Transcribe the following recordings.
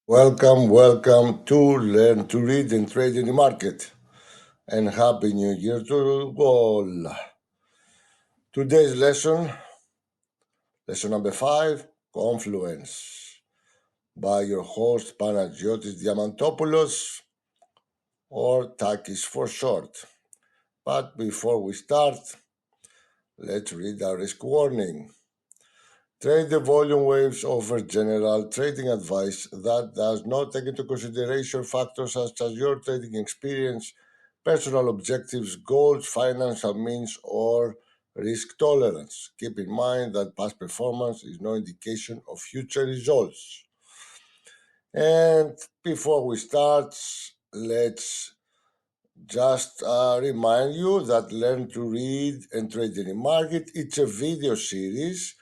Welcome to Learn to Read and Trade in the Market. And Happy New Year to all. Today's lesson number 5, Confluence, by your host Panagiotis Diamantopoulos, or Takis for short. But before we start, let's read our risk warning. Trade the volume waves offer general trading advice that does not take into consideration factors such as your trading experience, personal objectives, goals, financial means, or risk tolerance. Keep in mind that past performance is no indication of future results. And before we start, let's just remind you that Learn to Read and Trade in the Market, it's a video series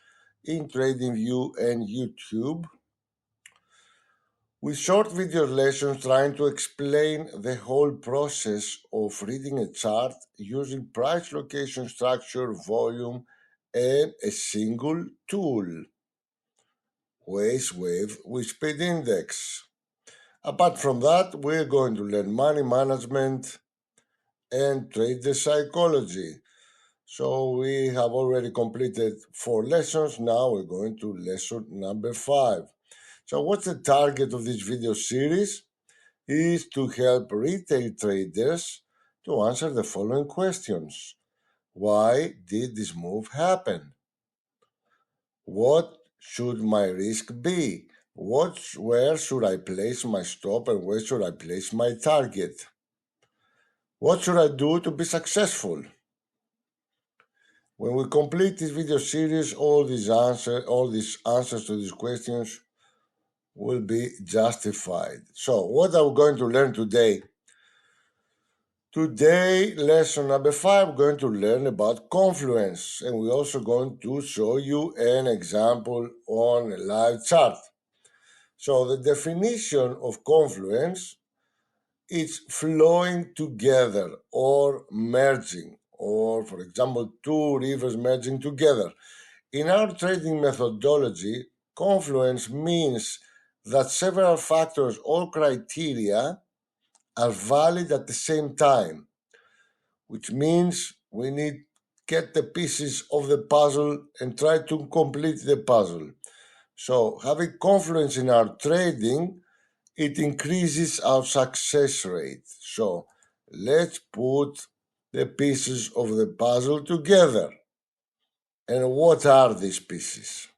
in TradingView and YouTube with short video lessons trying to explain the whole process of reading a chart using price, location, structure, volume, and a single tool, Wave with Speed Index. Apart from that, we're going to learn money management and trade the psychology. So we have already completed 4 lessons. Now we're going to lesson number 5. So what's the target of this video series? Is to help retail traders to answer the following questions. Why did this move happen? What should my risk be? Where should I place my stop and where should I place my target? What should I do to be successful? When we complete this video series, all these answers to these questions will be justified. So, what are we going to learn today? Today, lesson number 5, we're going to learn about Confluence, and we're also going to show you an example on a live chart. So, the definition of Confluence is flowing together or merging, or for example, two rivers merging together. In our trading methodology, confluence means that several factors or criteria are valid at the same time, which means we need get the pieces of the puzzle and try to complete the puzzle. So having confluence in our trading, it increases our success rate. So let's put the pieces of the puzzle together. And what are these pieces?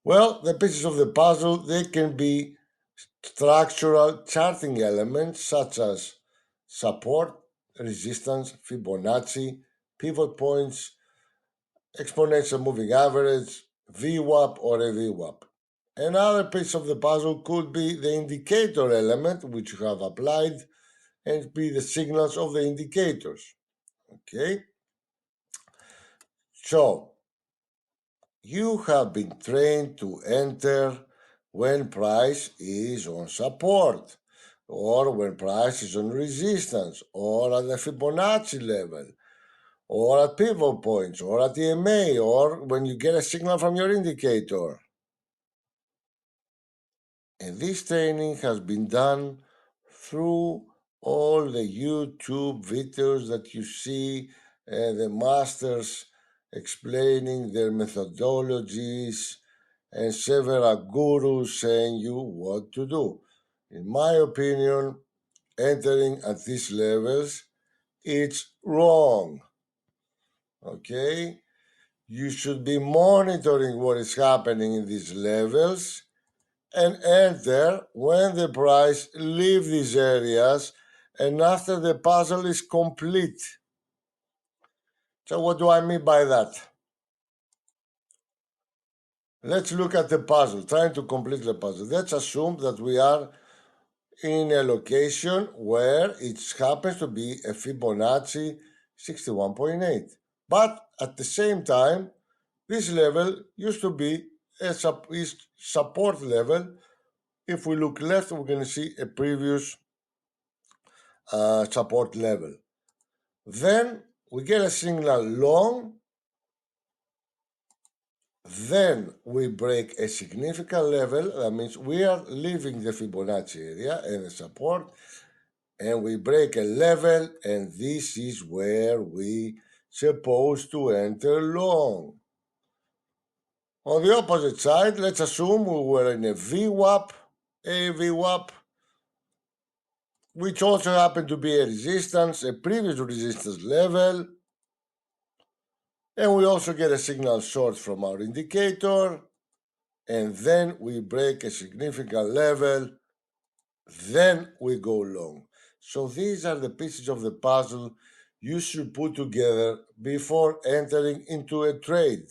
Well, the pieces of the puzzle, they can be structural charting elements such as support, resistance, Fibonacci, pivot points, exponential moving average, VWAP or a VWAP. Another piece of the puzzle could be the indicator element which you have applied and be the signals of the indicators. Okay? So, you have been trained to enter when price is on support, or when price is on resistance, or at the Fibonacci level, or at pivot points, or at EMA, or when you get a signal from your indicator. And this training has been done through all the YouTube videos that you see, the masters explaining their methodologies, and several gurus saying you what to do. In my opinion, entering at these levels, it's wrong. Okay? You should be monitoring what is happening in these levels and enter when the price leave these areas and after the puzzle is complete. So what do I mean by that? Let's look at the puzzle, trying to complete the puzzle. Let's assume that we are in a location where it happens to be a Fibonacci 61.8. But at the same time, this level used to be a support level. If we look left, we're going to see a previous support level. Then we get a signal long. Then we break a significant level. That means we are leaving the Fibonacci area and the support, and we break a level, and this is where we supposed to enter long. On the opposite side, let's assume we were in a VWAP, which also happened to be a resistance, a previous resistance level, and we also get a signal short from our indicator, and then we break a significant level, then we go long. So these are the pieces of the puzzle you should put together before entering into a trade.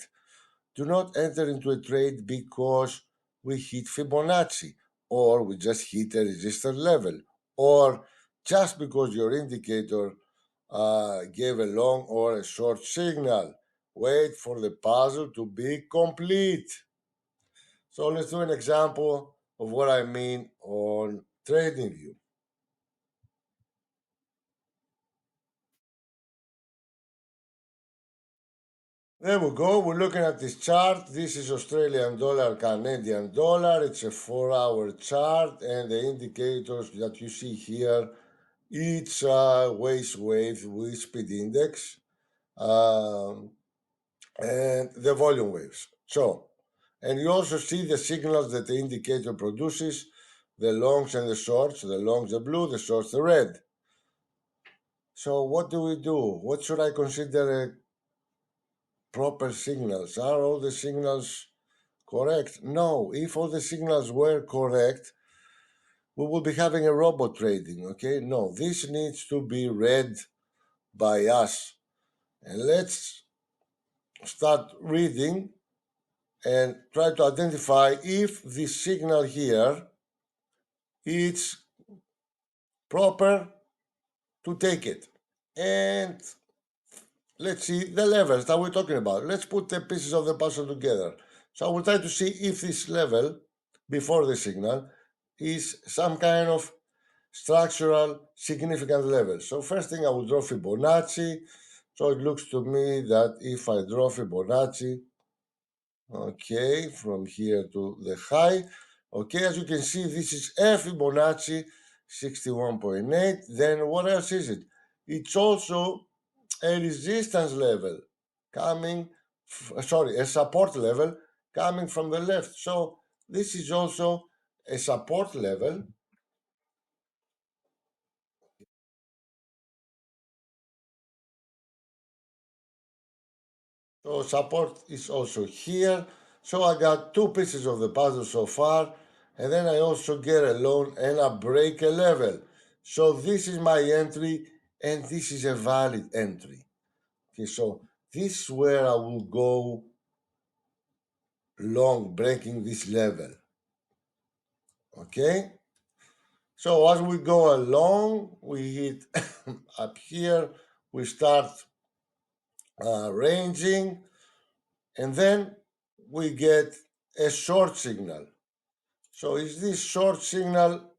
Do not enter into a trade because we hit Fibonacci, or we just hit a resistance level, or just because your indicator gave a long or a short signal. Wait for the puzzle to be complete. So let's do an example of what I mean on TradingView. There we go. We're looking at this chart. This is Australian dollar, Canadian dollar. It's a 4-hour chart, and the indicators that you see here, each waist wave with speed index and the volume waves. So, and you also see the signals that the indicator produces, the longs and the shorts. The longs the blue, the shorts the red. So what do we do? What should I consider proper signals? Are all the signals correct? No. If all the signals were correct, we will be having a robot trading, okay? No, this needs to be read by us. And let's start reading and try to identify if this signal here is proper to take it. And let's see the levels that we're talking about. Let's put the pieces of the puzzle together. So I will try to see if this level before the signal is some kind of structural significant level. So first thing I will draw Fibonacci. So it looks to me that if I draw Fibonacci, okay, from here to the high, okay, as you can see, this is a Fibonacci 61.8. Then what else is it? It's also a resistance level coming, sorry, a support level coming from the left. So this is also a support level. So support is also here. So I got two pieces of the puzzle so far. And then I also get a loan and a break a level. So this is my entry and this is a valid entry. Okay, so this is where I will go long breaking this level. Okay. So as we go along, we hit up here, we start ranging, and then we get a short signal. So is this short signal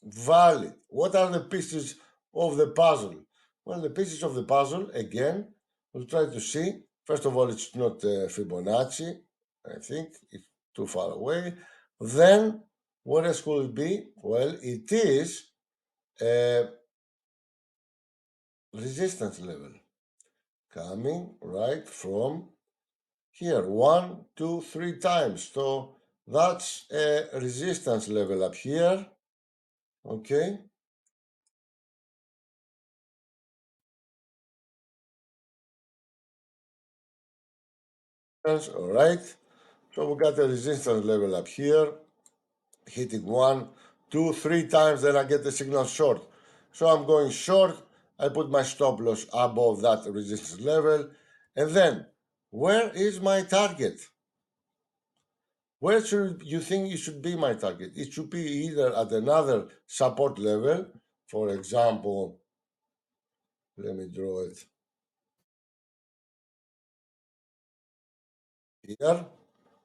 valid? What are the pieces of the puzzle? Well, the pieces of the puzzle, again, we'll try to see. First of all, it's not Fibonacci. I think it's too far away. Then, what else could it be? Well, it is a resistance level coming right from here. One, two, three times. So that's a resistance level up here. Okay. All right. So we got a resistance level up here, hitting one, two, three times, then I get the signal short. So I'm going short. I put my stop loss above that resistance level. And then, where is my target? Where should you think it should be my target? It should be either at another support level, for example, let me draw it here,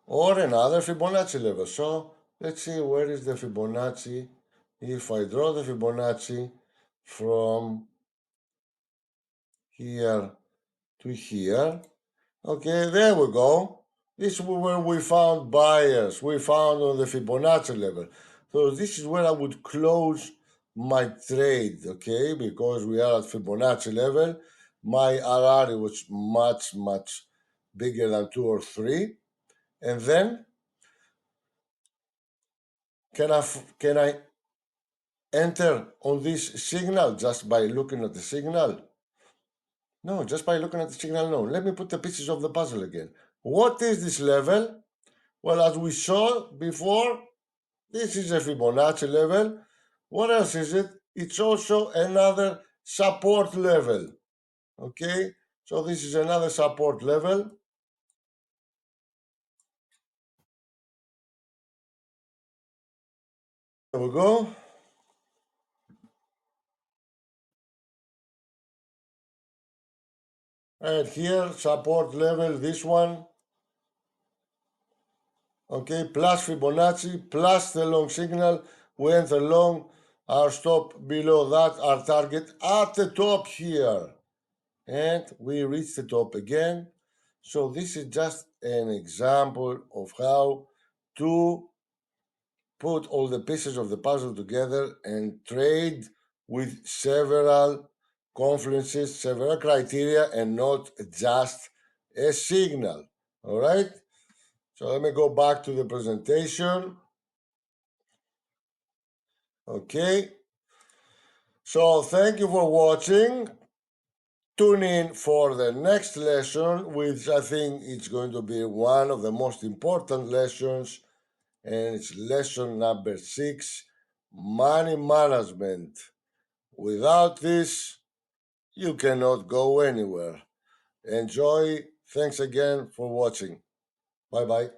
or another Fibonacci level. So let's see where is the Fibonacci. If I draw the Fibonacci from here to here, okay, there we go. This is where we found bias. We found on the Fibonacci level. So this is where I would close my trade, okay? Because we are at Fibonacci level. My RR was much, much bigger than 2 or 3. And then can I enter on this signal just by looking at the signal? No, just by looking at the signal, no. Let me put the pieces of the puzzle again. What is this level? Well, as we saw before, this is a Fibonacci level. What else is it? It's also another support level. Okay, so this is another support level. There we go. And here, support level, this one. Okay, plus Fibonacci, plus the long signal. We enter long, our stop below that, our target at the top here. And we reach the top again. So this is just an example of how to put all the pieces of the puzzle together and trade with several confluences, several criteria, and not just a signal. All right. So let me go back to the presentation. Okay. So thank you for watching. Tune in for the next lesson, which I think is going to be one of the most important lessons, and it's lesson number 6, money management. Without this, you cannot go anywhere. Enjoy. Thanks again for watching. Bye bye.